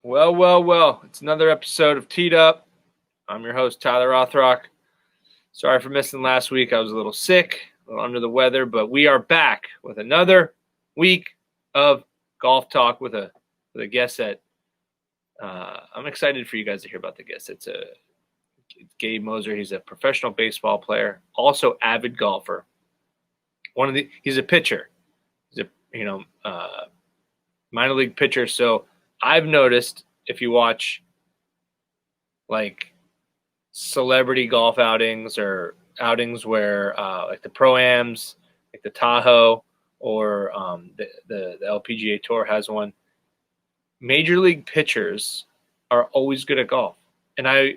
Well. It's another episode of Teed Up. I'm your host, Tyler Rothrock. Sorry for missing last week. I was a little sick, a little under the weather, but we are back with another week of golf talk with a guest that I'm excited for you guys to hear about the guest. It's Gabe Mosser. He's a professional baseball player, also avid golfer. He's a pitcher. He's a minor league pitcher. So I've noticed if you watch like celebrity golf outings or outings where like the Pro-Ams, like the Tahoe or the LPGA Tour has one, major league pitchers are always good at golf. And I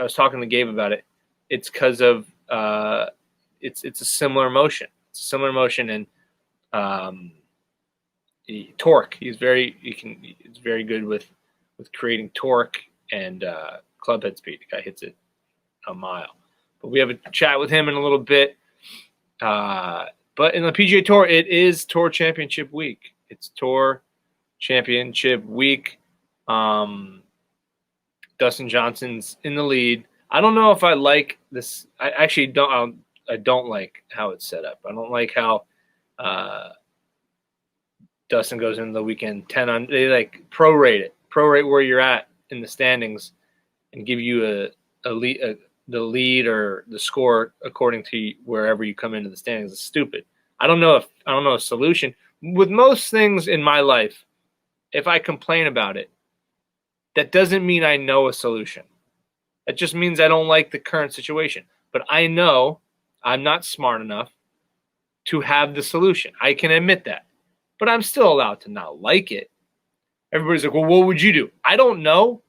was talking to Gabe about it. It's because of it's a similar motion. It's a similar motion and torque. He's very good with creating torque and club head speed. The guy hits it a mile. But we have a chat with him in a little bit. But in the PGA Tour, it is Tour Championship week. It's Tour Championship week. Dustin Johnson's in the lead. I don't know if I like this. I actually don't. I don't like how it's set up. I don't like how Dustin goes into the weekend 10 on. They like prorate where you're at in the standings, and give you the lead or the score according to wherever you come into the standings. It's stupid. I don't know a solution. With most things in my life, if I complain about it, that doesn't mean I know a solution. That just means I don't like the current situation. But I know I'm not smart enough to have the solution. I can admit that. But I'm still allowed to not like it. Everybody's like, well, what would you do? I don't know.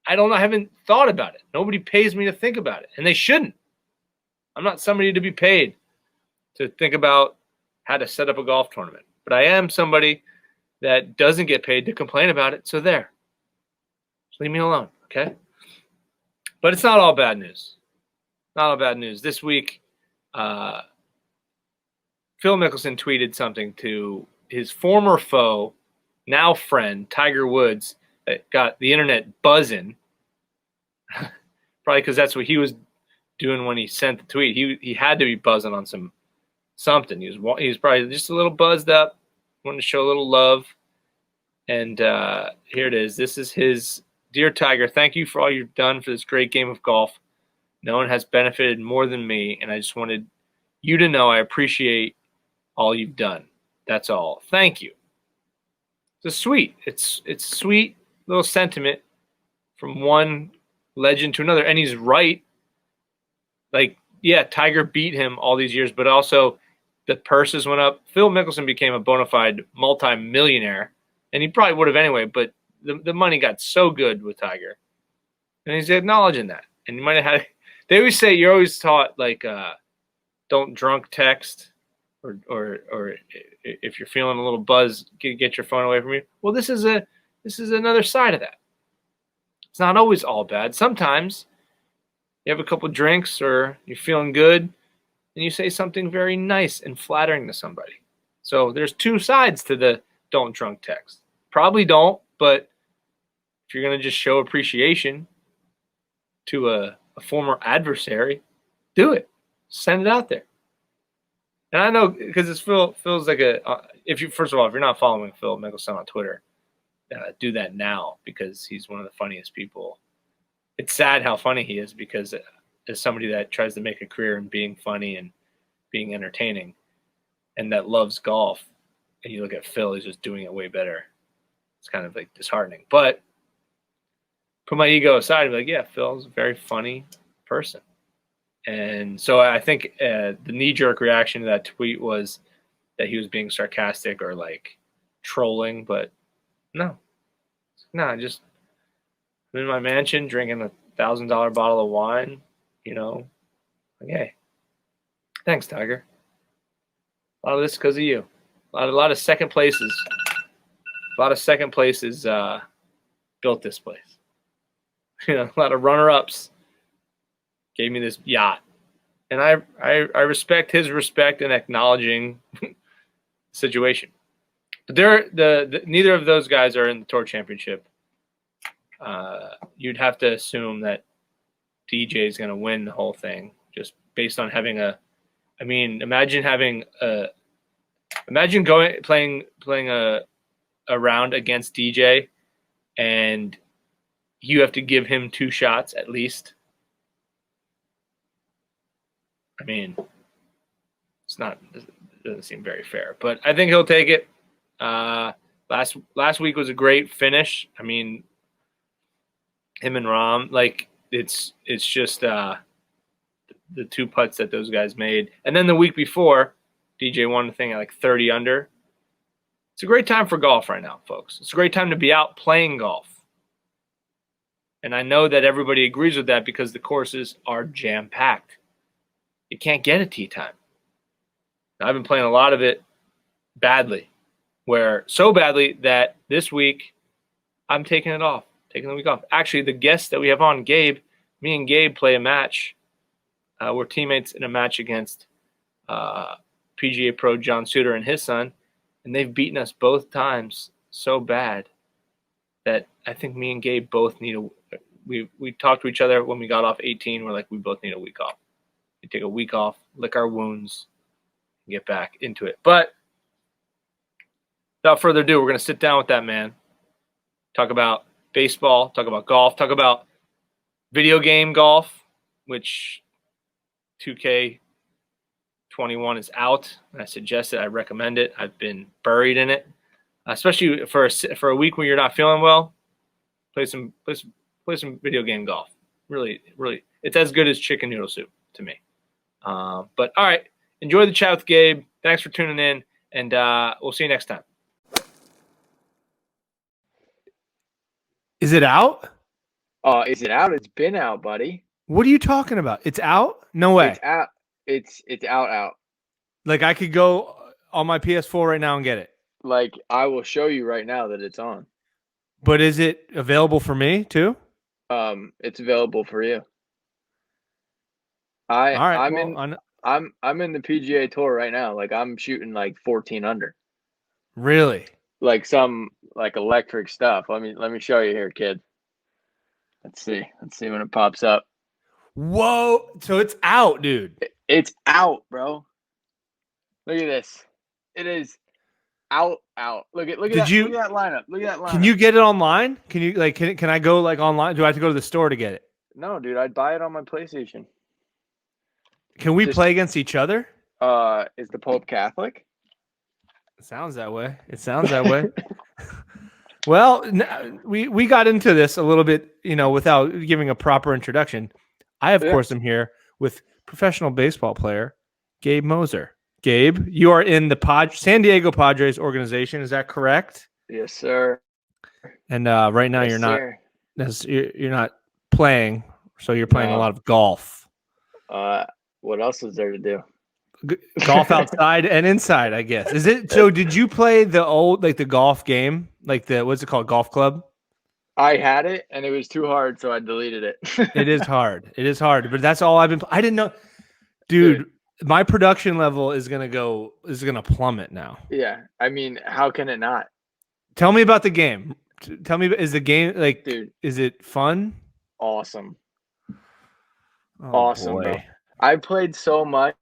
I haven't thought about it. Nobody pays me to think about it, and they shouldn't. I'm not somebody to be paid to think about how to set up a golf tournament. But I am somebody that doesn't get paid to complain about it, so there. Just leave me alone, okay? But it's not all bad news. Not all bad news. This week, Phil Mickelson tweeted something to his former foe, now friend, Tiger Woods, that got the internet buzzing. Probably because that's what he was doing when he sent the tweet. He had to be buzzing on something. He was probably just a little buzzed up, wanted to show a little love. And here it is. This is his: Dear Tiger, thank you for all you've done for this great game of golf. No one has benefited more than me, and I just wanted you to know I appreciate all you've done. That's all. Thank you. It's sweet. It's sweet little sentiment from one legend to another, and he's right. Like, yeah, Tiger beat him all these years, but also the purses went up. Phil Mickelson became a bona fide multi-millionaire, and he probably would have anyway, but the money got so good with Tiger, and he's acknowledging that. And you might have had. They always say you're always taught like don't drunk text, or if you're feeling a little buzz, get your phone away from you. Well, this is another side of that. It's not always all bad. Sometimes you have a couple drinks or you're feeling good and you say something very nice and flattering to somebody. So there's two sides to the don't drunk text. Probably don't, but if you're going to just show appreciation to a former adversary, do it. Send it out there. And I know because it's feels like first of all, if you're not following Phil Mickelson on Twitter, do that now because he's one of the funniest people. It's sad how funny he is because as somebody that tries to make a career in being funny and being entertaining and that loves golf, and you look at Phil, he's just doing it way better. It's kind of like disheartening. But put my ego aside and be like, yeah, Phil's a very funny person. And so I think the knee-jerk reaction to that tweet was that he was being sarcastic or like trolling, but no, just I'm in my mansion drinking $1,000 bottle of wine, like, hey, thanks, Tiger. A lot of this because of you. A lot of second places. Built this place. A lot of runner-ups gave me this yacht. And I respect his respect in acknowledging the situation. But they're neither of those guys are in the Tour Championship. You'd have to assume that DJ is going to win the whole thing just based on having a. I mean, imagine playing a round against DJ, and you have to give him 2 shots at least. I mean, it doesn't seem very fair, but I think he'll take it. Last week was a great finish. I mean, him and Rom, like it's just the 2 putts that those guys made, and then the week before, DJ won the thing at like 30 under. It's a great time for golf right now, folks. It's a great time to be out playing golf. And I know that everybody agrees with that because the courses are jam-packed. You can't get a tee time. I've been playing a lot of it badly, so badly that this week I'm taking the week off. Actually, the guest that we have on, Gabe, me and Gabe play a match. We're teammates in a match against PGA Pro John Suter and his son, and they've beaten us both times so bad that I think me and Gabe both need we talked to each other when we got off 18. We're like, we both need a week off. We take a week off, lick our wounds, and get back into it. But without further ado, we're going to sit down with that man, talk about baseball, talk about golf, talk about video game golf, which 2K21 is out, and I suggest it. I recommend it. I've been buried in it, especially for a week when you're not feeling well. Play some video game golf. Really, really, it's as good as chicken noodle soup to me. But all right, enjoy the chat with Gabe. Thanks for tuning in, and we'll see you next time. Is it out? Is it out? It's been out, buddy. What are you talking about? It's out? No way. It's out. It's out. Like I could go on my PS4 right now and get it. Like I will show you right now that it's on. But is it available for me too? It's available for you. I'm in the PGA Tour right now. Like I'm shooting like 14 under. Really? Like some like electric stuff. Let me show you here, kid. Let's see when it pops up. Whoa! So it's out, dude. It's out, bro. Look at this. It is out. Look at that lineup. Look at that lineup. Can you get it online? Can you can I go like online? Do I have to go to the store to get it? No, dude. I'd buy it on my PlayStation. Can we play against each other? Is the Pope Catholic? It sounds that way. Well, we got into this a little bit, without giving a proper introduction. I, of course, am here with professional baseball player Gabe Mosser. Gabe, you are in the San Diego Padres organization. Is that correct? Yes, sir. And right now you're not playing, so you're playing a lot of golf. What else is there to do? Golf outside and inside, I guess. Is it so? Did you play the old the golf game, what's it called, golf club? I had it and it was too hard, so I deleted it. It is hard, but that's all I've been. I didn't know, dude. My production level is gonna plummet now. Yeah, I mean, how can it not? Tell me about the game. Tell me, is the game dude? Is it fun? Awesome. Oh, awesome, boy. bro. I played so much.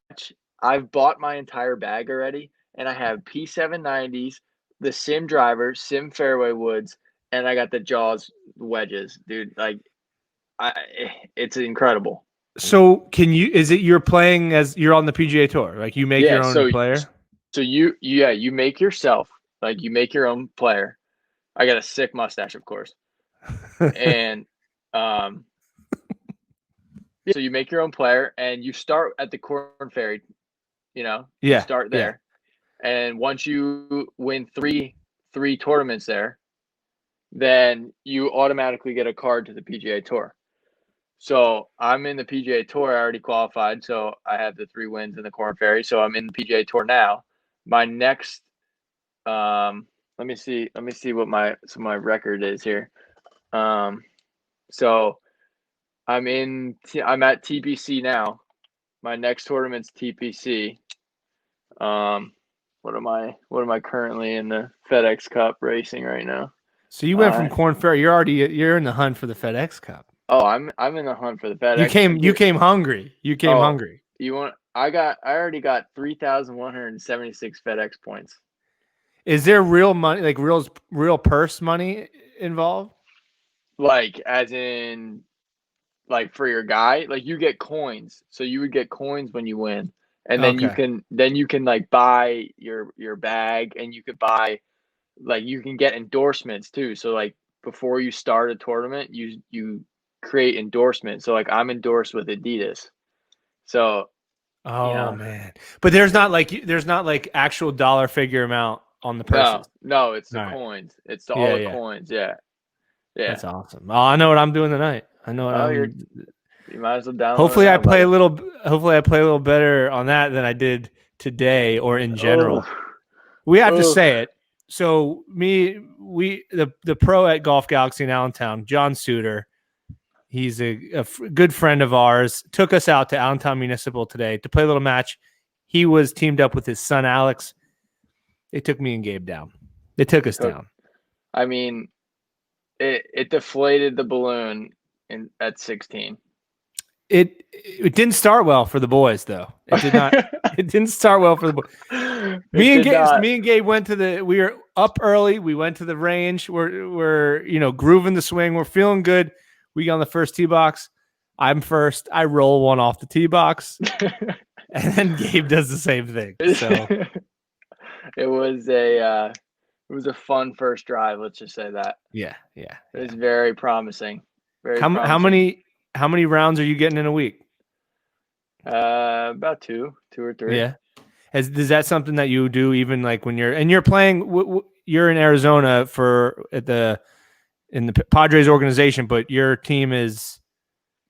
I've bought my entire bag already, and I have P790s, the Sim driver, Sim fairway woods, and I got the Jaws wedges, dude. It's incredible. So is it you're playing as you're on the PGA Tour? Like you make your own player? So you make yourself, you make your own player. I got a sick mustache, of course. And so you make your own player and you start at the Corn Ferry, you start there. Yeah. And once you win three tournaments there, then you automatically get a card to the PGA Tour. So I'm in the PGA Tour. I already qualified, so I have the 3 wins in the Corn Ferry. So I'm in the PGA Tour now. My next, let me see what my record is here. So I'm at TPC now. My next tournament's TPC. What am I currently in the FedEx Cup racing right now? So you went from Corn Ferry. You're in the hunt for the FedEx Cup. Oh, I'm in the hunt for the FedEx. You came hungry. You came hungry. I already got 3,176 FedEx points. Is there real money, like real purse money involved? Like as in like for your guy, like you get coins. So you would get coins when you win. And then you can like buy your bag, and you could buy, like, you can get endorsements too. So like before you start a tournament, you create endorsements. So like I'm endorsed with Adidas. So man. But there's not like actual dollar figure amount on the purses. No, it's the coins. It's all the coins. Yeah. Yeah. That's awesome. Oh, I know what I'm doing tonight. I know what you might as well download. Hopefully I play a little better on that than I did today or in general. We have to say it. So the pro at Golf Galaxy in Allentown, John Suter, he's a good friend of ours, took us out to Allentown Municipal today to play a little match. He was teamed up with his son, Alex. They took me and Gabe down. They took us down. I mean, it deflated the balloon at 16. It didn't start well for the boys, though. It did not. It didn't start well for the boys. Me and Gabe went to we were up early. We went to the range. We're grooving the swing. We're feeling good. We got on the first tee box. I'm first. I roll one off the tee box, and then Gabe does the same thing. So it was a fun first drive. Let's just say that. Yeah. It was very promising. How many rounds are you getting in a week? About two or three. Yeah. Is that something that you do even like when you're playing? You're in Arizona in the Padres organization, but your team is.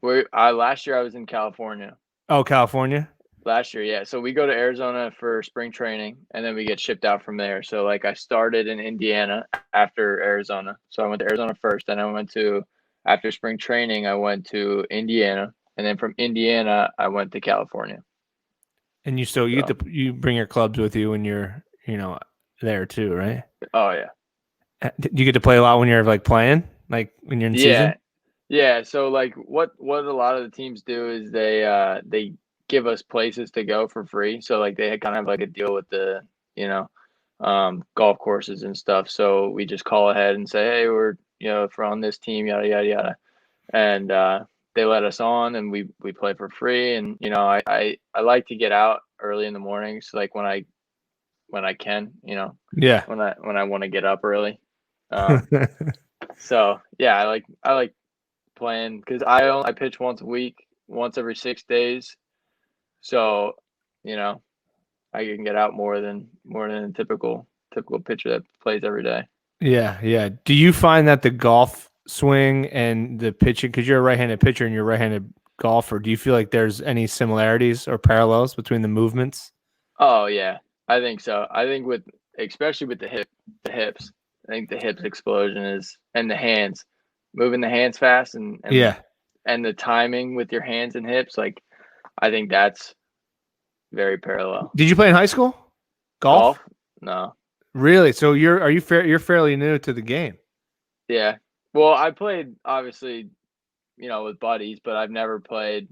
Last year I was in California. Oh, California. Last year, yeah. So we go to Arizona for spring training, and then we get shipped out from there. So like I started in Indiana after Arizona. So I went to Arizona first, then after spring training, I went to Indiana, and then from Indiana, I went to California. And you bring your clubs with you when you're there too, right? Oh yeah. Do you get to play a lot when you're like playing, like when you're in season? Yeah. So like what a lot of the teams do is they give us places to go for free. So like they kind of have like a deal with the golf courses and stuff. So we just call ahead and say, hey, we're if we're on this team, yada yada yada, and they let us on, and we play for free. And I like to get out early in the mornings, like when I can, yeah, when I want to get up early. So yeah, I like playing because I pitch once a week, once every 6 days. So, I can get out more than a typical pitcher that plays every day. Yeah. Do you find that the golf swing and the pitching, because you're a right-handed pitcher and you're a right-handed golfer, do you feel like there's any similarities or parallels between the movements? Oh yeah, I think so. I think especially with the hips, I think the hips explosion and the hands, moving the hands fast and the timing with your hands and hips, like I think that's very parallel. Did you play in high school? Golf? No. Really? So you're fairly new to the game? Yeah. Well, I played obviously, with buddies, but I've never played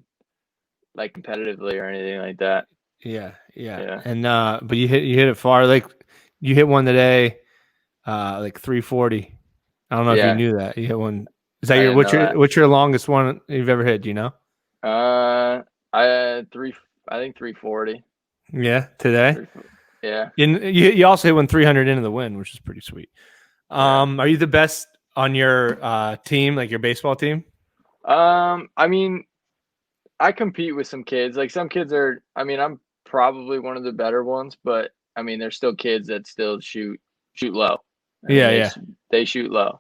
like competitively or anything like that. Yeah. And but you hit it far. Like you hit one today, like 340. I don't know if you knew that. You hit one. Is that what's your longest one you've ever hit? Do you know? I had I think 340. Yeah, today. Yeah. You also hit one 300 into the wind, which is pretty sweet. Are you the best on your team, like your baseball team? I mean, I compete with some kids. Like some kids I'm probably one of the better ones, but I mean, there's still kids that still shoot low. They shoot low.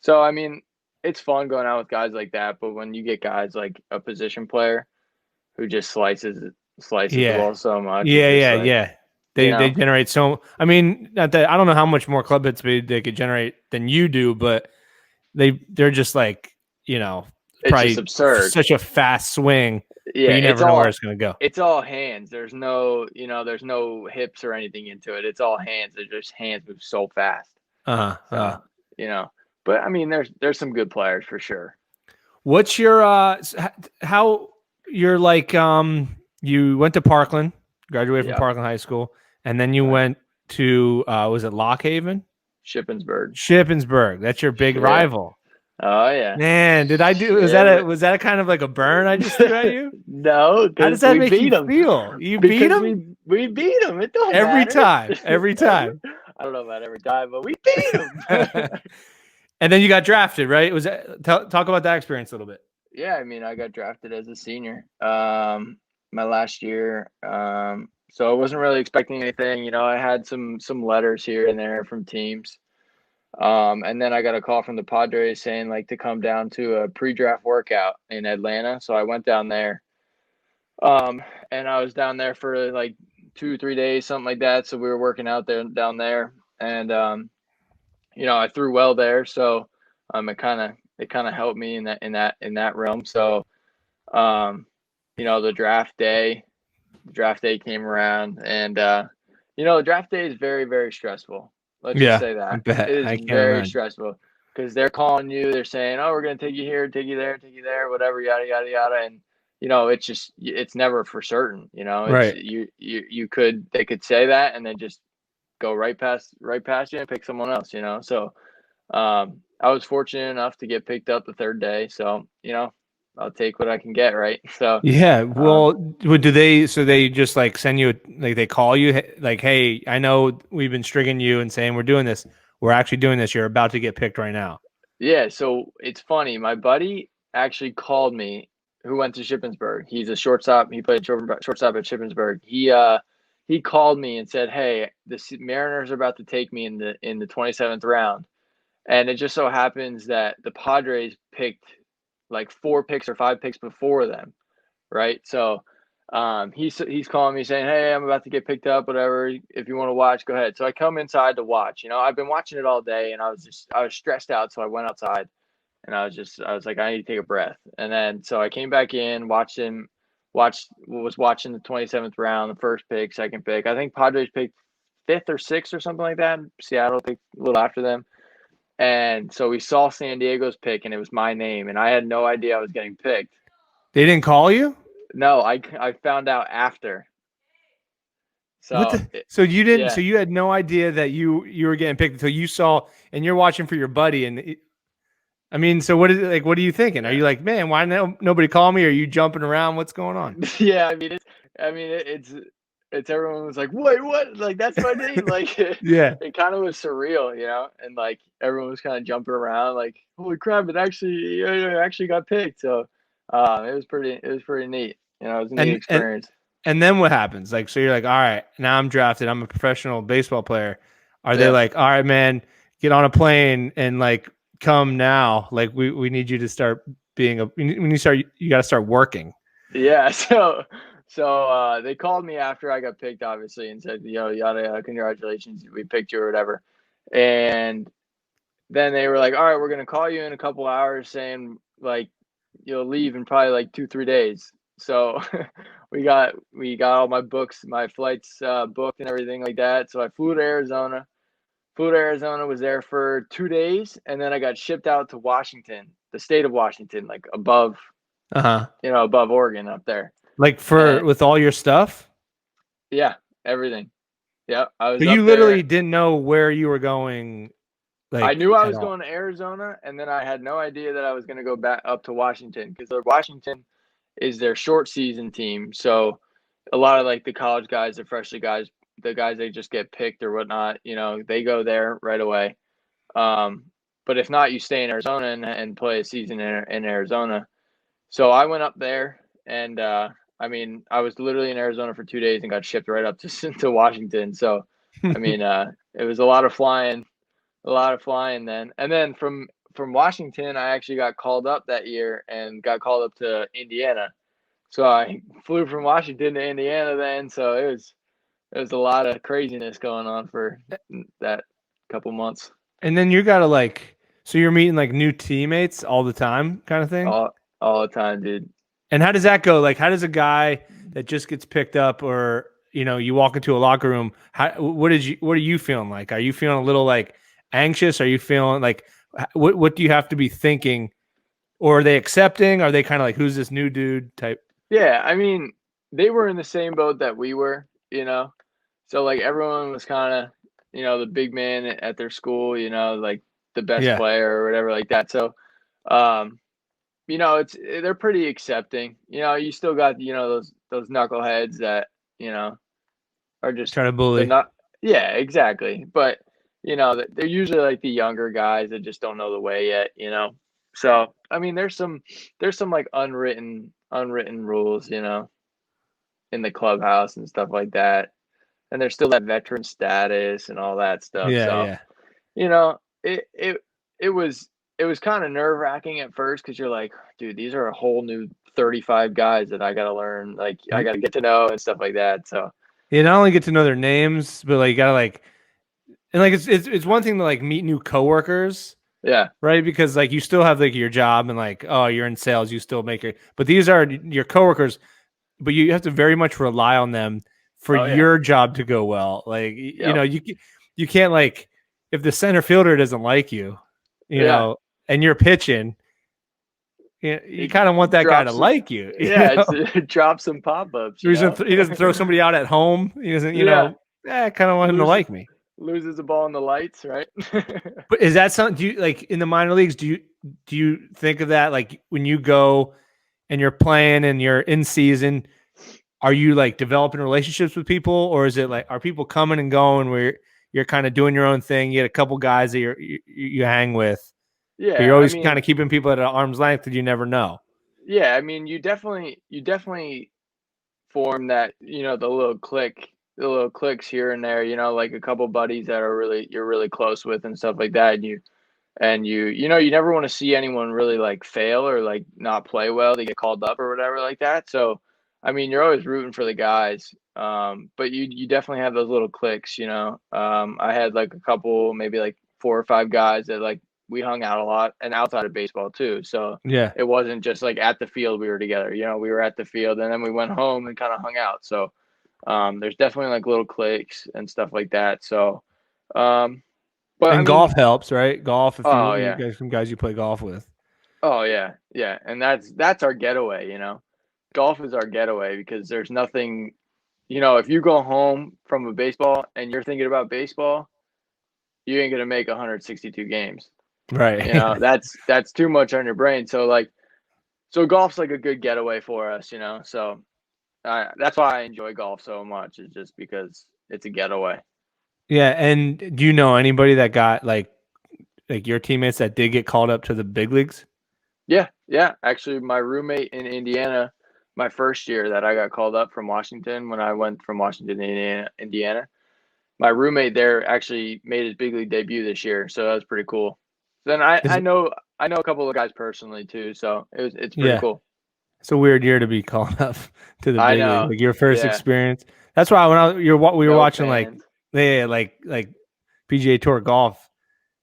So I mean, it's fun going out with guys like that, but when you get guys like a position player who just slices the ball so much. Yeah. They generate so. I mean, not that I don't know how much more club hits they could generate than you do, but they're just like it's just absurd. Such a fast swing. Yeah, but you never know where it's going to go. It's all hands. There's no, there's no hips or anything into it. It's all hands. They're just hands move so fast. But I mean, there's some good players for sure. What's your how you're like you went to Parkland, graduated from Parkland High School, and then you went to was it Lock Haven? Shippensburg. That's your big rival. Oh yeah. Man, did I do? Was that a kind of like a burn I just threw at you? No. How does that make you feel? You beat him. We beat him. It don't every matter. time. Every time. I don't know about every time, but we beat him. And then you got drafted, right? Was that, talk about that experience a little bit. Yeah, I mean, I got drafted as a senior, my last year. So I wasn't really expecting anything. I had some letters here and there from teams. And then I got a call from the Padres saying like to come down to a pre-draft workout in Atlanta. So I went down there. And I was down there for like 2-3 days, something like that. So we were working out down there, and I threw well there. So it kind of helped me in that realm. So the draft day came around, and the draft day is very, very stressful. Let's just say that. I bet. It is very stressful because they're calling you. They're saying, "Oh, we're going to take you here, take you there, whatever, yada, yada, yada." And, it's never for certain, right. They could say that and then just go right past you and pick someone else, So I was fortunate enough to get picked up the third day. So, I'll take what I can get, right? So yeah. Well, do they? So they just like send you, like they call you, like, "Hey, I know we've been stringing you and saying we're doing this. We're actually doing this. You're about to get picked right now." Yeah. So it's funny. My buddy actually called me, who went to Shippensburg. He's a shortstop. He played shortstop at Shippensburg. He called me and said, "Hey, the Mariners are about to take me in the 27th round," and it just so happens that the Padres picked like 4 picks or 5 picks before them, right? So he's calling me saying, "Hey, I'm about to get picked up, whatever. If you want to watch, go ahead." So I come inside to watch. I've been watching it all day, and I was stressed out, so I went outside, and I was like, I need to take a breath. And then so I came back in, was watching the 27th round, the first pick, second pick. I think Padres picked 5th or 6th or something like that. Seattle picked a little after them. And so we saw San Diego's pick, and it was my name, and I had no idea I was getting picked. They didn't call you? No, I found out after. So so you didn't. Yeah. So you had no idea that you were getting picked until you saw, and you're watching for your buddy. And I mean, so what is it like? What are you thinking? Are you like, man, why nobody call me? Are you jumping around? What's going on? Yeah, it's everyone was like, wait, what? Like, that's my name. Like, yeah, it kind of was surreal, and like everyone was kind of jumping around, like, holy crap, it actually got picked. So it was pretty neat. It was a neat experience. And then what happens? Like, so you're like, all right, now I'm drafted. I'm a professional baseball player. Are they like, all right, man, get on a plane and like come now? Like, we need you to start being you got to start working. Yeah. So they called me after I got picked, obviously, and said, yada, congratulations, we picked you or whatever. And then they were like, all right, we're going to call you in a couple hours saying like you'll leave in probably like 2-3 days. So we got all my flights booked and everything like that. So I flew to Arizona. Was there for 2 days, and then I got shipped out to Washington, the state of Washington, like above, above Oregon up there. Like with all your stuff? Yeah, everything. Yeah, I was. So you literally didn't know where you were going. Like, I knew I was going to Arizona, and then I had no idea that I was going to go back up to Washington, because Washington is their short season team. So a lot of like the college guys, the freshly guys, the guys they just get picked or whatnot, they go there right away. But if not, you stay in Arizona and play a season in Arizona. So I went up there, and I was literally in Arizona for 2 days and got shipped right up to Washington. So, it was a lot of flying then. And then from Washington, I actually got called up that year and got called up to Indiana. So I flew from Washington to Indiana then. So it was a lot of craziness going on for that couple months. And then you got to so you're meeting like new teammates all the time kind of thing? all the time, dude. And how does that go? Like, how does a guy that just gets picked up, or you walk into a locker room, what are you feeling like? Are you feeling a little like anxious? Are you feeling like what do you have to be thinking? Or are they accepting? Are they kind of like, who's this new dude type? Yeah, I mean, they were in the same boat that we were, So like everyone was kind of, the big man at their school, like the best player or whatever like that. So, they're pretty accepting. You still got, those knuckleheads that, are just trying to bully. they're not. Yeah, exactly. But they're usually like the younger guys that just don't know the way yet. So I mean, there's some like unwritten rules, in the clubhouse and stuff like that. And there's still that veteran status and all that stuff. Yeah, So, yeah. It was kind of nerve wracking at first because you're like, dude, these are a whole new 35 guys that I gotta learn, like I gotta get to know and stuff like that. So you not only get to know their names, but like you gotta like, and like it's one thing to like meet new coworkers. Yeah. Right. Because like you still have like your job and like, oh, you're in sales, you still make it. But these are your coworkers, but you have to very much rely on them for your job to go well. Like, you can't like, if the center fielder doesn't like you, and you're pitching, you kind of want that guy to like you. Drop some pop-ups. He doesn't throw somebody out at home. He doesn't, I kind of want him to like me. Loses the ball in the lights, right? But is that something? Do you like in the minor leagues? Do you think of that like when you go and you're playing and you're in season? Are you like developing relationships with people, or is it like are people coming and going where you're kind of doing your own thing? You get a couple guys that you hang with. Yeah, but you're always kind of keeping people at an arm's length that you never know. Yeah, I mean, you definitely form that, the little cliques here and there, like a couple buddies that you're really close with and stuff like that. And you never want to see anyone really like fail or like not play well. They get called up or whatever like that. So, I mean, you're always rooting for the guys. But you definitely have those little cliques, I had like a couple, maybe like 4 or 5 guys that like we hung out a lot and outside of baseball too. So it wasn't just like at the field we were together, we were at the field and then we went home and kind of hung out. So there's definitely like little cliques and stuff like that. So, but golf helps, right? Golf. If you guys, some guys you play golf with. Oh yeah. Yeah. And that's our getaway, golf is our getaway because there's nothing, if you go home from a baseball and you're thinking about baseball, you ain't going to make 162 games. Right. That's too much on your brain. So golf's like a good getaway for us, so that's why I enjoy golf so much, is just because it's a getaway. Yeah. And do you know anybody that got like your teammates that did get called up to the big leagues? Yeah. Yeah. Actually, my roommate in Indiana, my first year that I got called up from Washington, when I went from Washington to Indiana, my roommate there actually made his big league debut this year. So that was pretty cool. Then I know a couple of guys personally too. So it's pretty cool. It's a weird year to be called up to the big league. Like your first experience. That's why when we were watching fans. like PGA Tour golf.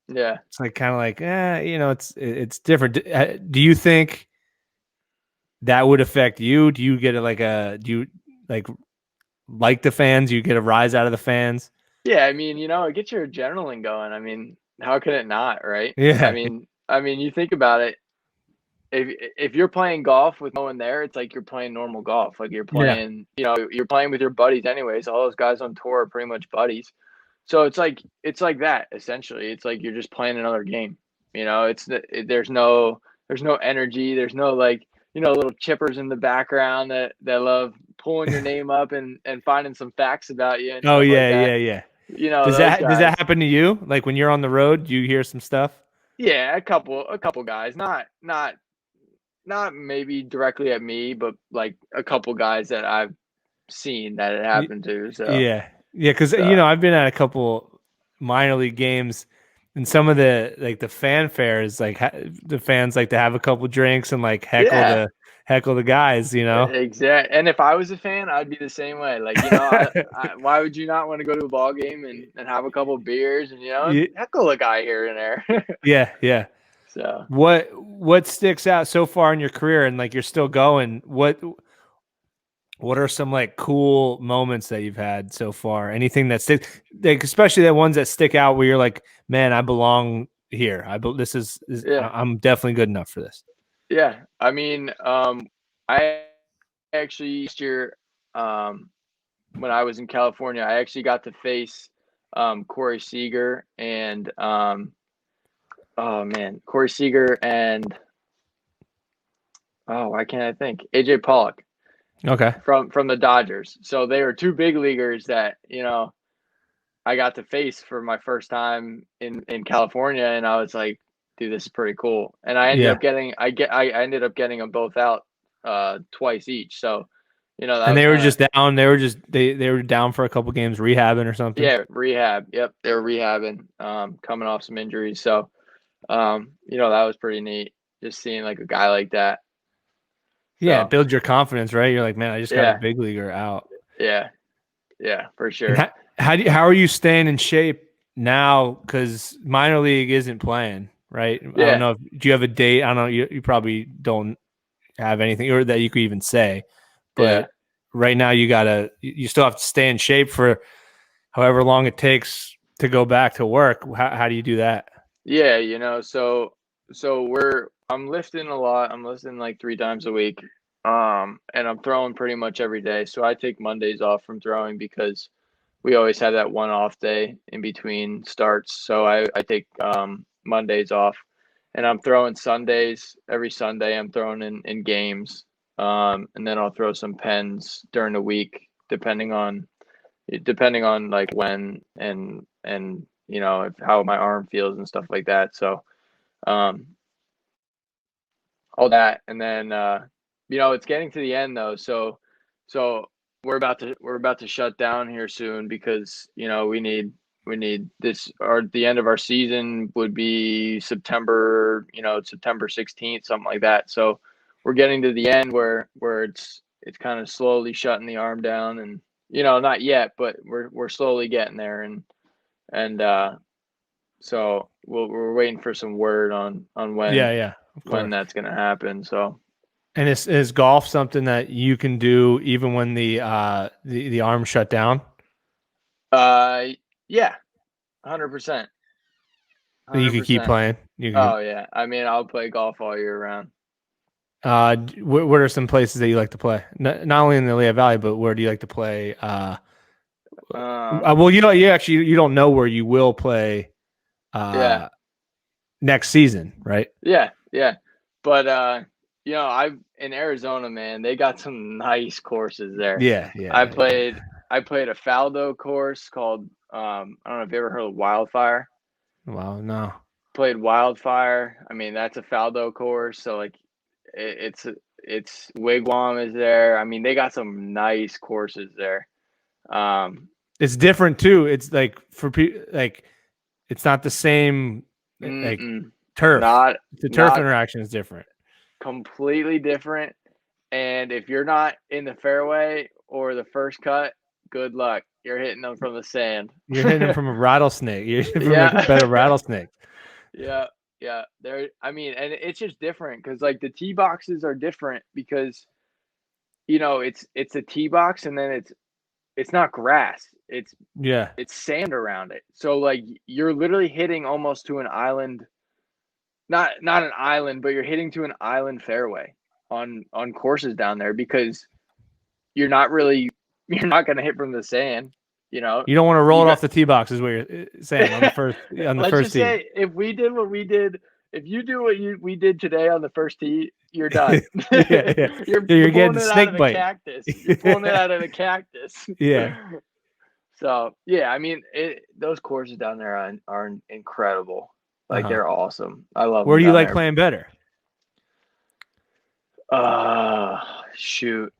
Yeah. It's like kind of like, it's different. Do you think that would affect you? Do you get do you like the fans? Do you get a rise out of the fans? Yeah. I mean, it gets your adrenaline going. I mean, how can it not, right? Yeah. I mean, you think about it. If you're playing golf with no one there, it's like you're playing normal golf. Like you're playing, you're playing with your buddies anyways. All those guys on tour are pretty much buddies. So it's like that essentially. It's like you're just playing another game. There's no energy. There's no little chippers in the background that love pulling your name up and finding some facts about you. And yeah. Does that happen to you? Like when you're on the road, do you hear some stuff? Yeah, a couple guys, not maybe directly at me, but like a couple guys that I've seen that it happened to. So because I've been at a couple minor league games, and some of the fanfare is like the fans like to have a couple drinks and like heckle the guys, Exactly. And if I was a fan, I'd be the same way. Like, why would you not want to go to a ball game and have a couple beers and heckle a guy here and there? Yeah. So what sticks out so far in your career, and like you're still going? What are some like cool moments that you've had so far? Anything that sticks, like especially the ones that stick out where you're like, man, I belong here. This is I'm definitely good enough for this. Yeah, I mean, I actually last year, when I was in California, I actually got to face Corey Seager and Corey Seager and why can't I think? AJ Pollock. Okay. From the Dodgers. So they were two big leaguers that, I got to face for my first time in California, and I was like, dude, this is pretty cool. And I ended up getting them both out twice each. So, that and was they were just down. They were down for a couple games rehabbing or something. Yeah, rehab. Yep, they were rehabbing, coming off some injuries. So, that was pretty neat. Just seeing like a guy like that. Yeah, it builds your confidence, right? You're like, man, I just got a big leaguer out. Yeah, for sure. How are you staying in shape now? Because minor league isn't playing, right? Yeah. I don't know. Do you have a date? I don't know. You probably don't have anything or that you could even say. But right now, you still have to stay in shape for however long it takes to go back to work. How do you do that? Yeah, so I'm lifting a lot. I'm lifting like 3 times a week. And I'm throwing pretty much every day. So I take Mondays off from throwing because we always have that one off day in between starts. So I take Mondays off, and I'm throwing Sundays. Every Sunday I'm throwing in games. And then I'll throw some pens during the week, depending on like when and how my arm feels and stuff like that. So all that, and then it's getting to the end though. So we're about to shut down here soon because we need this, or the end of our season would be September 16th, something like that. So we're getting to the end where it's kind of slowly shutting the arm down, and not yet, but we're slowly getting there, and so we're waiting for some word on when when that's going to happen. So, and is golf something that you can do even when the arm shut down? Yeah, 100%. You could keep playing. Oh yeah, I mean, I'll play golf all year round. What are some places that you like to play? Not only in the Lehigh Valley, but where do you like to play? Well, you don't know where you will play. Next season, right? Yeah. But I've in Arizona, man, they got some nice courses there. Yeah. I played a Faldo course called I don't know if you ever heard of Wildfire. Wow, no. Played Wildfire. I mean, that's a Faldo course, so like it's Wigwam is there. I mean, they got some nice courses there. It's different too. It's like it's not the same like turf. The turf interaction is different. Completely different. And if you're not in the fairway or the first cut, good luck. You're hitting them from the sand. You're hitting them from a rattlesnake. You're hitting from a bed of rattlesnakes. Yeah. I mean, and it's just different because like the tee boxes are different because it's a tee box, and then it's not grass. It's sand around it. So like you're literally hitting almost to an island. Not an island, but you're hitting to an island fairway on courses down there because you're not going to hit from the sand. You don't want to roll it off the tee box, is what you're saying on the first Let's first tee. Say if we did what we did, if you do what we did today on the first tee, you're done. You're getting the snake bite. You're pulling it out of a cactus. Yeah. So yeah, I mean, those courses down there are incredible. Like they're awesome. I love them. Where do you like playing better? Shoot.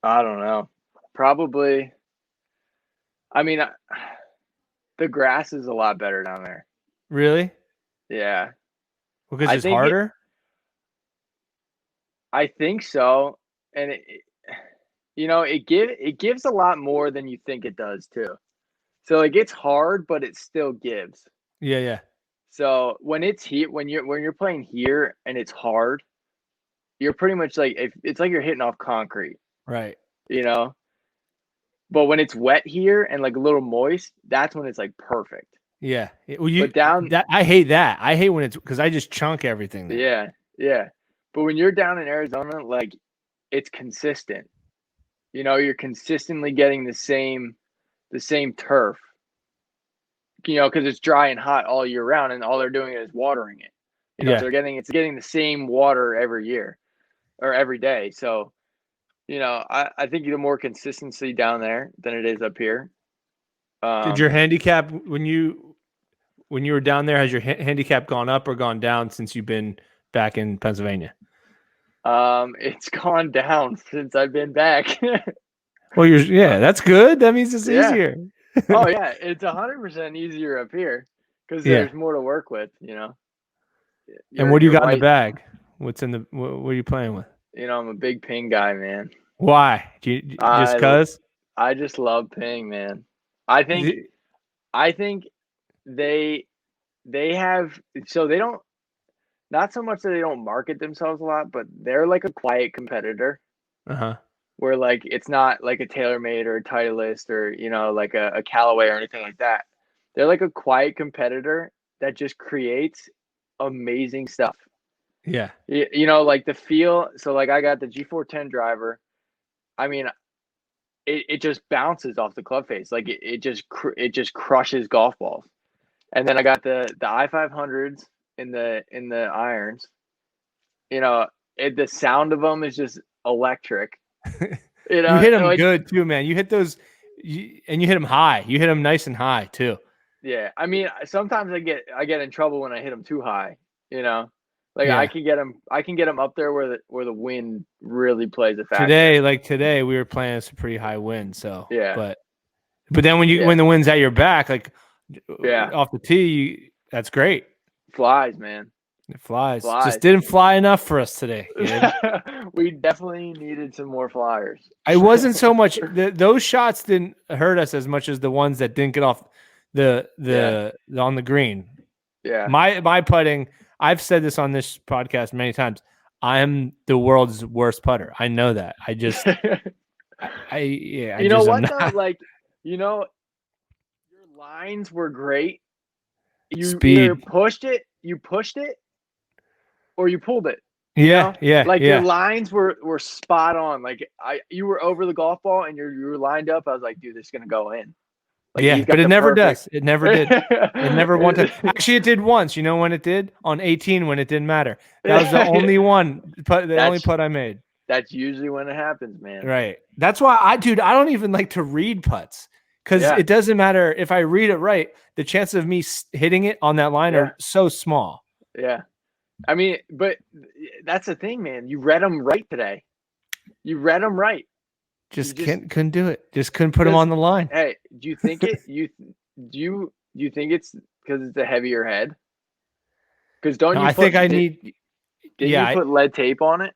I don't know. Probably. I mean, the grass is a lot better down there. Really? Yeah. Because it's harder? I think so. And it gives a lot more than you think it does too. So like it's hard, but it still gives. Yeah. So when it's here, when you're playing here and it's hard, you're pretty much like it's like you're hitting off concrete, right? You know. But when it's wet here and like a little moist, that's when it's like perfect. Yeah. Well, I hate that. I hate when it's because I just chunk everything there. Yeah, yeah. But when you're down in Arizona, like it's consistent. You know, you're consistently getting the same turf. You know, because it's dry and hot all year round, and all they're doing is watering it. You know, so it's getting the same water every year or every day. So, you know, I think the more consistency down there than it is up here. Did your handicap when you were down there, has your handicap gone up or gone down since you've been back in Pennsylvania? It's gone down since I've been back. Well, that's good. That means it's easier. Oh yeah, it's 100% easier up here because there's more to work with, you know. And what do you got in the bag? What are you playing with? You know, I'm a big ping guy, man. Why? Just cause? I just love ping, man. I think they have, so they don't, not so much that they don't market themselves a lot, but they're like a quiet competitor. Where like it's not like a TaylorMade or a Titleist or, you know, like a Callaway or anything like that. They're like a quiet competitor that just creates amazing stuff. Yeah. You know, like the feel. So like I got the G410 driver. I mean, it just bounces off the club face. Like it just crushes golf balls. And then I got the i500s in the irons. You know, the sound of them is just electric. You know, you hit them good too, man. You hit those, and you hit them high. You hit them nice and high too. Yeah, I mean, sometimes I get in trouble when I hit them too high. You know, like I can get them up there where the wind really plays a factor. Today we were playing some pretty high wind. So yeah, but then when the wind's at your back, like off the tee, that's great. Flies, man. It flies. Just didn't fly enough for us today. We definitely needed some more flyers. I wasn't so much those shots didn't hurt us as much as the ones that didn't get off the on the green. Yeah. My putting, I've said this on this podcast many times. I'm the world's worst putter. I know that. I just you know what though? Like, you know, your lines were great. You either pushed it, or you pulled it. Yeah. Like your lines were spot on. Like you were over the golf ball and you were lined up. I was like, dude, this is gonna go in. Like, but it never does. It never did. It never one time. Actually, it did once. You know when it did? On 18 when it didn't matter. That was the only only putt I made. That's usually when it happens, man. Right. That's why I don't even like to read putts because it doesn't matter if I read it right. The chances of me hitting it on that line are so small. Yeah. I mean, but that's the thing, man. You read them right today. You read them right. Just couldn't do it. Just couldn't put them on the line. Hey, do you think it? Do you think it's because it's a heavier head? Because don't you? I think I need. Did you put lead tape on it?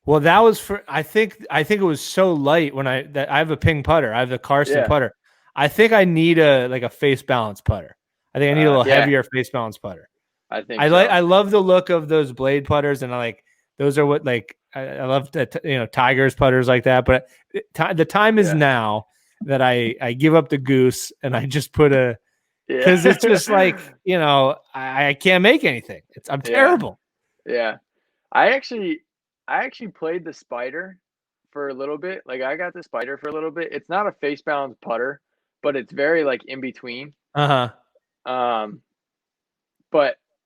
Well, that was for. I think it was so light when I have a ping putter. I have the Carson putter. I think I need a face balance putter. I think I need a little heavier face balance putter. I think I love the look of those blade putters, and those are what I love Tiger's putters like that. But the time is now that I give up the goose and I just put because it's just I can't make anything. I'm terrible. Yeah, I actually played the Spider for a little bit. Like I got the Spider for a little bit. It's not a face balance putter, but it's very in between. But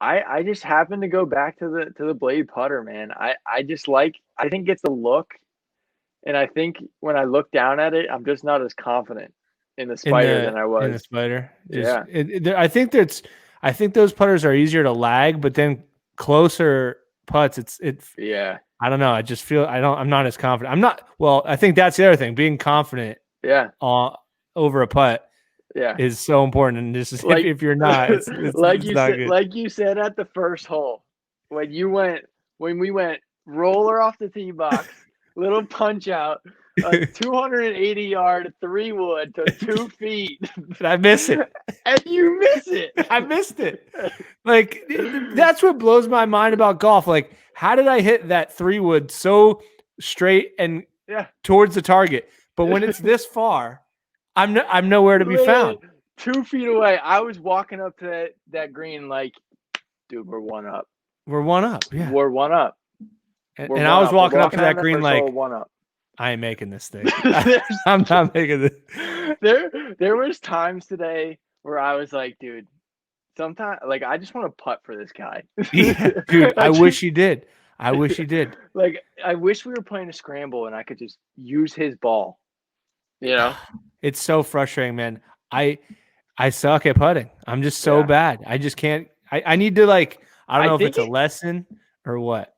I just happened to go back to the blade putter, man. I think it's the look, and I think when I look down at it, I'm just not as confident in the Spider than I was in the Spider. I think those putters are easier to lag, but then closer putts, it's I don't know. I just feel I'm not as confident. I'm not. Well, I think that's the other thing. Being confident, over a putt. Is so important, and this is if you're not, it's like you said, like you said at the first hole when we went roller off the tee box, little punch out, a 280-yard 3-wood to 2 feet. And I miss it. And you miss it. I missed it. Like, that's what blows my mind about golf. Like, how did I hit that 3-wood so straight and towards the target? But when it's this far, I'm nowhere to be found. 2 feet away. I was walking up to that green like, dude, we're one up. We're one up. Yeah. We're one up. And I was walking up to that green like, one up. I ain't making this thing. I'm not making this. There was times today where I was like, dude, sometimes like I just want to putt for this guy. Yeah, dude, I wish he did. I wish he did. Like, I wish we were playing a scramble and I could just use his ball. You know? It's so frustrating, man. I suck at putting. I'm just so bad. I just can't. I need to, like, I don't know if it's a lesson or what.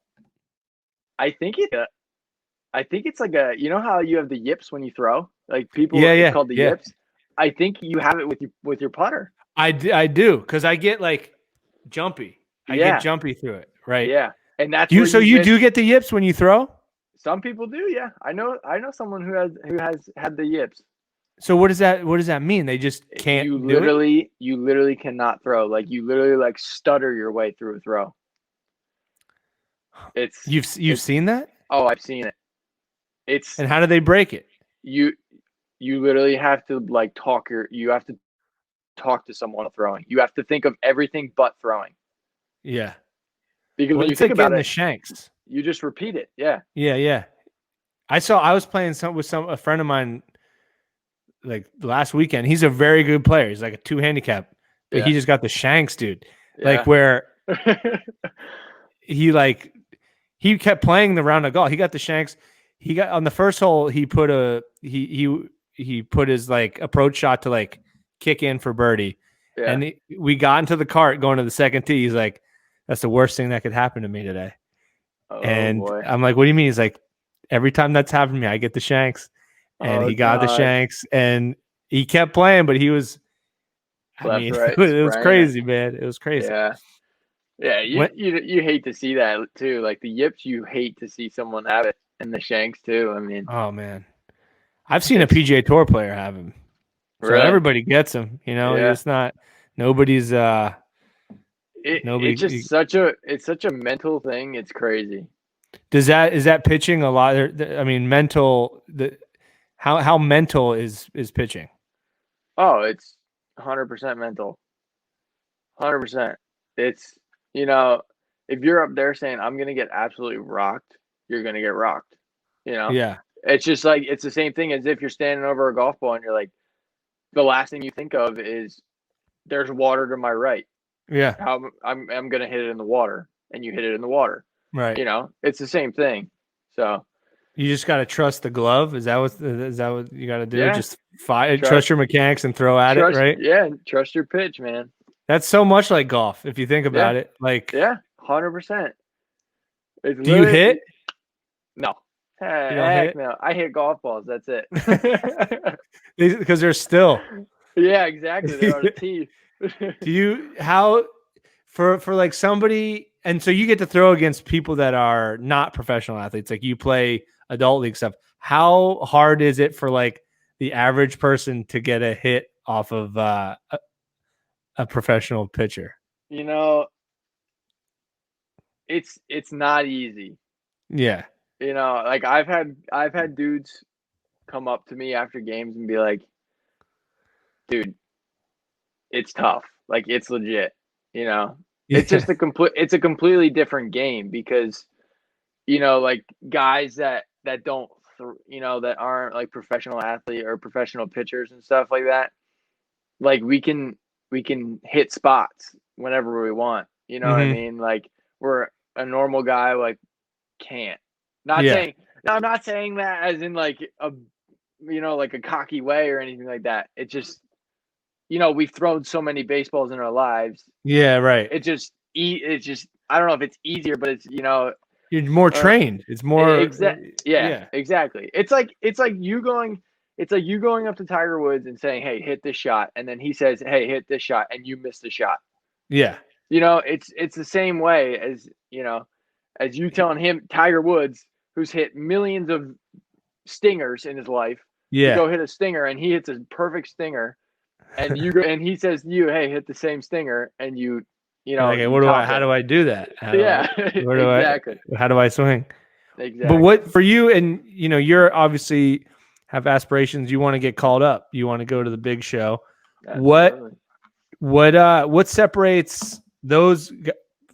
I think it's like a, you know how you have the yips when you throw? Like people, it's called the yips. I think you have it with your putter. I do, because I get like jumpy. I get jumpy through it, right? Yeah, and that's you. So you do get the yips when you throw? Some people do. Yeah, I know someone who has had the yips. So what does that mean? They just can't. You literally cannot throw. Like you literally like stutter your way through a throw. You've seen that? Oh, I've seen it. And how do they break it? You literally have to like you have to talk to someone throwing. You have to think of everything but throwing. Yeah. Because when you think about it, the shanks. You just repeat it. Yeah. Yeah, yeah. I was playing with a friend of mine like last weekend. He's a very good player. He's like a 2 handicap. But he just got the shanks, dude. Yeah. Like where he kept playing the round of golf. He got the shanks. He got on the first hole. He put he put his like approach shot to like kick in for birdie, and we got into the cart going to the second tee. He's like, "That's the worst thing that could happen to me today." Oh, and boy. I'm like, "What do you mean?" He's like, "Every time that's happened to me, I get the shanks." And he got the shanks, and he kept playing, but he was. It was crazy, man. It was crazy. Yeah. Yeah, you hate to see that too. Like the yips, you hate to see someone have it, and the shanks too. I mean, oh man, I've seen a PGA Tour player have him. So really? Everybody gets them. You know, it's not nobody's. It's just such a mental thing. It's crazy. Is that pitching a lot? I mean, mental. How mental is pitching? Oh, it's 100% mental. 100%. It's. You know, if you're up there saying, I'm going to get absolutely rocked, you're going to get rocked. You know? Yeah. It's just like, it's the same thing as if you're standing over a golf ball and you're like, the last thing you think of is there's water to my right. Yeah. I'm going to hit it in the water, and you hit it in the water. Right. You know, it's the same thing. So. You just got to trust the glove. Is that what you got to do? Yeah. Just trust your mechanics and throw at it, right? Yeah. Trust your pitch, man. That's so much like golf, if you think about it. Like, 100%. Do you hit? No. Heck no. I hit golf balls. That's it. Because they're still. Yeah, exactly. They're on a tee. For like somebody, and so you get to throw against people that are not professional athletes, like you play adult league stuff. How hard is it for like the average person to get a hit off of a professional pitcher? You know, it's not easy. Yeah. You know, like I've had dudes come up to me after games and be like, dude, it's tough. Like it's legit, you know. Yeah. It's just it's a completely different game because, you know, like guys that don't, you know, that aren't like professional athlete or professional pitchers and stuff like that. Like we can hit spots whenever we want. You know what I mean? Like we're a normal guy, like can't. I'm not saying that as in like a, you know, like a cocky way or anything like that. It just, you know, we've thrown so many baseballs in our lives. Yeah, right. It's just I don't know if it's easier, but it's, you know, you're more trained. It's more exactly. It's like you going up to Tiger Woods and saying, "Hey, hit this shot," and then he says, "Hey, hit this shot," and you miss the shot. Yeah. You know, it's the same way as, you know, as you telling him, Tiger Woods, who's hit millions of stingers in his life to Yeah. go hit a stinger, and he hits a perfect stinger, and he says to you, "Hey, hit the same stinger," and you know, Okay, you top how it. do I do that? Yeah, exactly. How do I swing? Exactly. But what for you, and you're obviously have aspirations. You want to get called up. You want to go to the big show. Absolutely. What separates those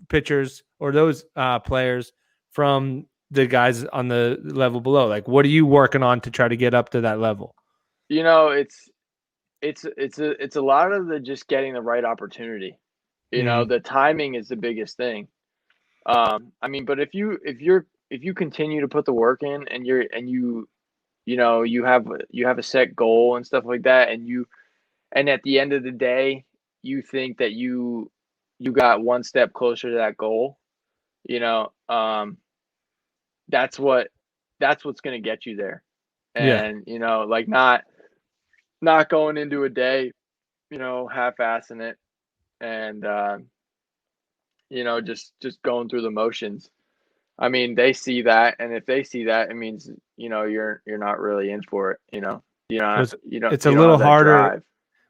pitchers or those players from the guys on the level below? Like, what are you working on to try to get up to that level? You know, it's a lot of the just getting the right opportunity. You know, the timing is the biggest thing. I mean, but if you continue to put the work in, and you have a set goal and stuff like that, and at the end of the day you think that you got one step closer to that goal, you know, that's what's going to get you there. And you know, like not going into a day, you know, half-assing it, and you know, just going through the motions. I mean, they see that, and if they see that, it means, you know, you're not really in for it. You know, It's a you don't little have that harder. drive.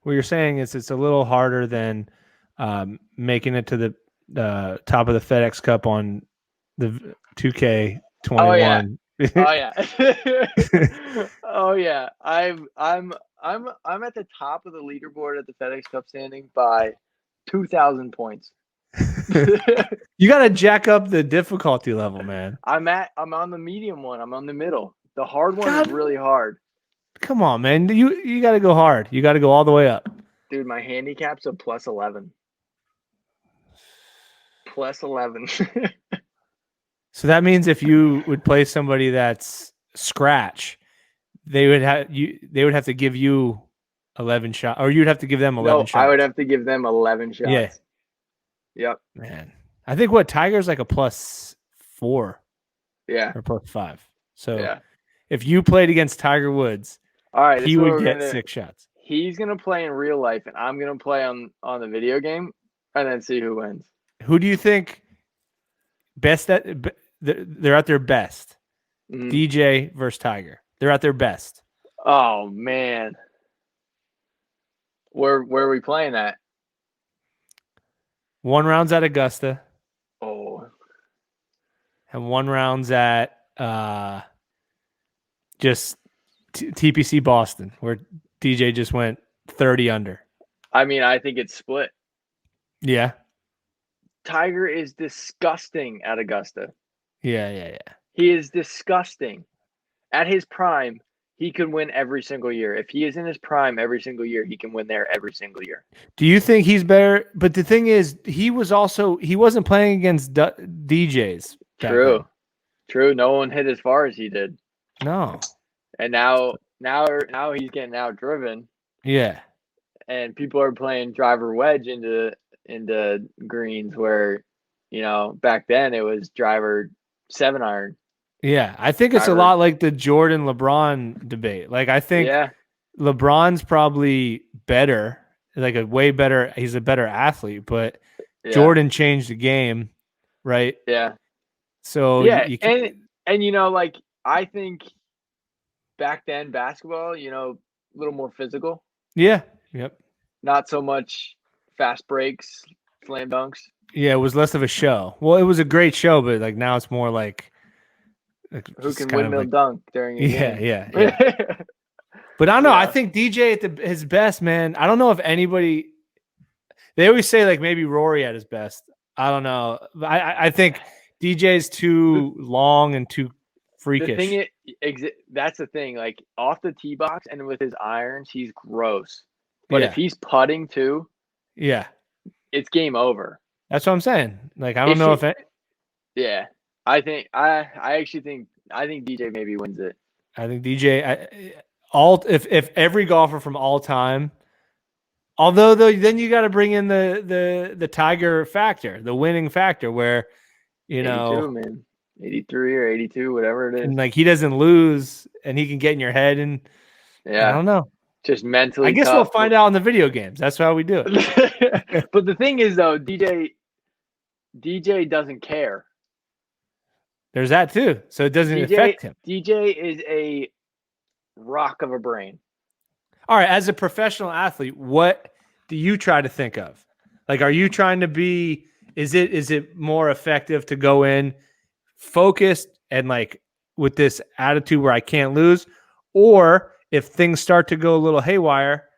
What you're saying is it's a little harder than making it to the top of the FedEx Cup on the 2K21. Oh yeah, oh yeah, oh yeah. I'm at the top of the leaderboard at the FedEx Cup standing by 2,000 points. You got to jack up the difficulty level, man. I'm on the medium one. I'm on the middle. The hard one is really hard. Come on, man. You got to go hard. You got to go all the way up. Dude, my handicap's a plus 11. Plus 11. So that means if you would play somebody that's scratch, they would have to give you 11 shots, or you'd have to give them 11 shots. I would have to give them 11 shots. Yeah. Yep. Man, I think Tiger's like a +4. Yeah. Or +5. So if you played against Tiger Woods, all right, he would get 6 shots. He's gonna play in real life, and I'm gonna play on the video game, and then see who wins. Who do you think best at? They're at their best. DJ versus Tiger. They're at their best. Oh man, where are we playing at? One round's at Augusta. Oh. And one round's at just TPC Boston, where DJ just went 30 under. I mean, I think it's split. Yeah. Tiger is disgusting at Augusta. Yeah. He is disgusting. At his prime, he could win every single year. If he is in his prime every single year, he can win there every single year. Do you think he's better? But the thing is, he wasn't playing against DJs. True. No one hit as far as he did. No. And now he's getting outdriven. Yeah. And people are playing driver wedge into greens where, you know, back then it was driver 7-iron. Yeah, I think it's a lot like the Jordan LeBron debate. Like, I think LeBron's probably better, like he's a better athlete, but Jordan changed the game, right? Yeah. So and you know, like, I think back then basketball, you know, a little more physical. Yeah. Yep. Not so much fast breaks, slam dunks. Yeah, it was less of a show. Well, it was a great show, but like now it's more like who can windmill dunk during a game. Yeah. But I don't know. I think DJ at his best, man. I don't know if anybody. They always say like maybe Rory at his best. I don't know. I think DJ's too long and too freakish. That's the thing. Like off the tee box and with his irons, he's gross. But if he's putting too, it's game over. That's what I'm saying. Like I don't know if. Yeah, I actually think DJ maybe wins it. I think DJ. If every golfer from all time. Although then you got to bring in the Tiger factor, the winning factor, where 82, man, 83 or 82, whatever it is. And like he doesn't lose, and he can get in your head, and I don't know. Just mentally. I guess we'll find out in the video games. That's how we do it. But the thing is, though, DJ doesn't care. There's that too, so it doesn't affect him. DJ is a rock of a brain. All right, as a professional athlete, what do you try to think of? Like, are you trying to be? Is it more effective to go in focused and like with this attitude where I can't lose, or if things start to go a little haywire,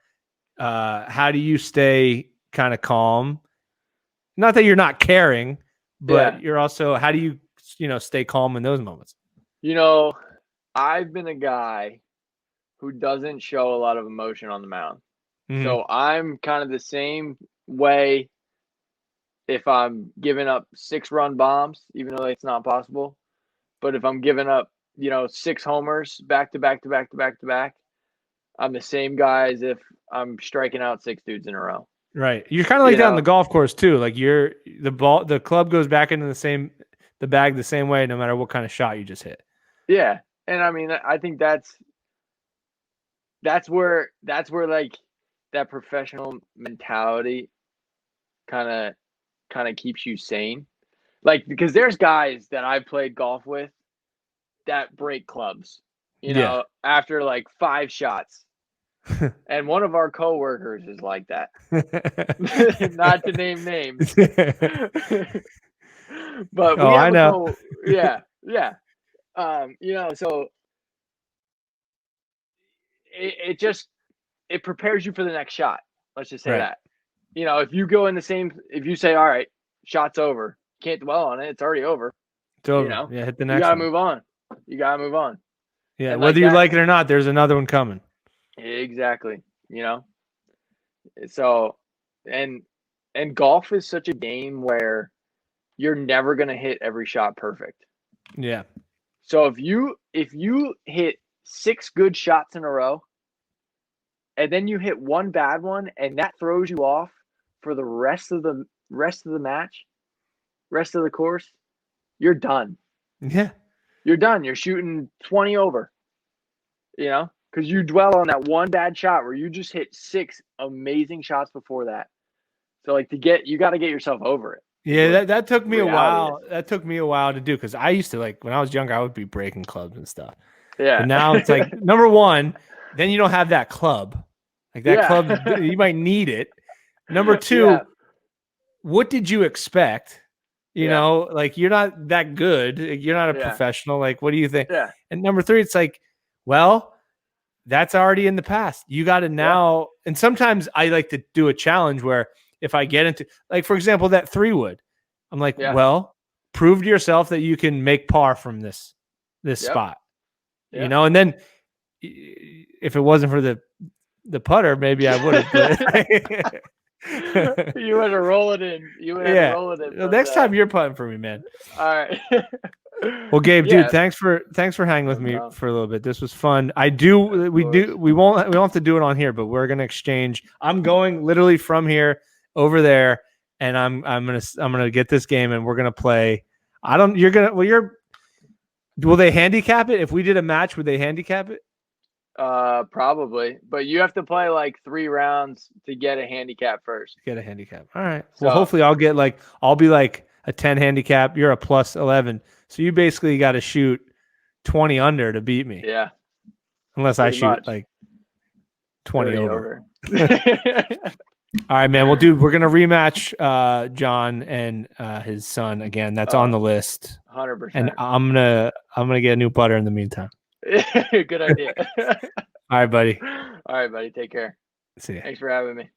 how do you stay kind of calm? Not that you're not caring, but you're also, how do you stay calm in those moments? I've been a guy who doesn't show a lot of emotion on the mound. Mm-hmm. So I'm kind of the same way if I'm giving up 6-run bombs, even though it's not possible. But if I'm giving up, 6 homers back to back to back to back to back, I'm the same guy as if I'm striking out 6 dudes in a row. Right. You're kind of like that on the golf course too. Like the club goes back into the bag the same way, no matter what kind of shot you just hit. Yeah. And I mean, I think that's where like that professional mentality kind of keeps you sane. Like, because there's guys that I've played golf with that break clubs, after like 5 shots. And one of our coworkers is like that. Not to name names. But we have I know. Yeah. So it prepares you for the next shot. Let's just say that. If you go in if you say, all right, shot's over, can't dwell on it. It's already over. It's over. Hit the next. You gotta one. move on. You gotta move on. Yeah, and whether you like it or not, there's another one coming. Exactly. So, and golf is such a game where you're never gonna hit every shot perfect. Yeah. So if you hit 6 good shots in a row, and then you hit one bad one, and that throws you off for the rest of the match, rest of the course, you're done. Yeah. You're done. You're shooting 20 over, because you dwell on that one bad shot where you just hit 6 amazing shots before that. So like you got to get yourself over it. Yeah, that took me a while. That took me a while to do, because I used to, like, when I was younger, I would be breaking clubs and stuff. Yeah. But now it's like, number one, then you don't have that club. Like that club, you might need it. Number 2, what did you expect? Like, you're not that good. You're not a professional. Like, what do you think? Yeah. And number 3, it's like, well, that's already in the past. You got to now. And sometimes I like to do a challenge where if I get into, like, for example, that 3-wood, I'm like, well, prove to yourself that you can make par from this spot, and then if it wasn't for the putter, maybe I would have. You would have roll it in. Well, next time you're putting for me, man. All right. Well, Gabe, dude, thanks for hanging with me for a little bit. This was fun. We won't have to do it on here, but we're gonna exchange. I'm going literally from here over there, and I'm gonna get this game, and we're gonna play. Will they handicap it? If we did a match, would they handicap it? Probably, but you have to play like 3 rounds to get a handicap first. Get a handicap. All right. So, well, hopefully I'll be like a 10 handicap. You're a plus 11. So you basically got to shoot 20 under to beat me. Yeah. Unless I shoot like 20 over. All right, man. Well, dude, we're going to rematch John and his son again. That's on the list. 100%. And I'm going to get a new putter in the meantime. Good idea. All right, buddy. All right, buddy. Take care. See ya. Thanks for having me.